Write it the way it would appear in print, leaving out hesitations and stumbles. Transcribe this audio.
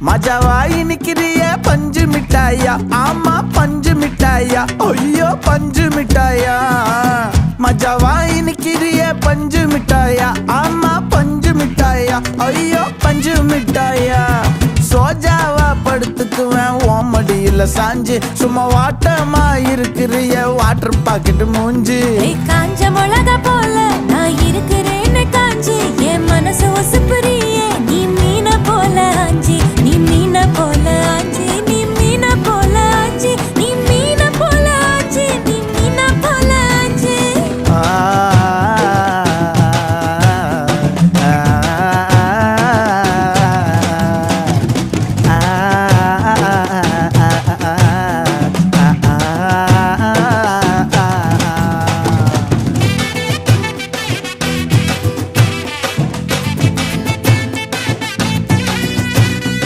மஜாவாய் நிக்கிறிய பஞ்சு மிட்டாயா, ஆமா பஞ்சு மிட்டாயா, ஐயோ பஞ்சு மிட்டாயா. மஜாவாய் நிக்கிறிய பஞ்சு மிட்டாயா, ஆமா பஞ்சு மிட்டாயா, ஐயோ பஞ்சு மிட்டாயா. சோஜாவா படுத்துக்குவேன் ஓமடியில சாஞ்சு, சும்மா வாட்டமா இருக்கிறிய வாட்டர் பாக்கெட் மூஞ்சி. காஞ்ச மிளகா போல நான் இருக்கிறேன்னு காஞ்சி, என் மனசு ஒசுப்புறியே நீ மீன போல ஆஞ்சி.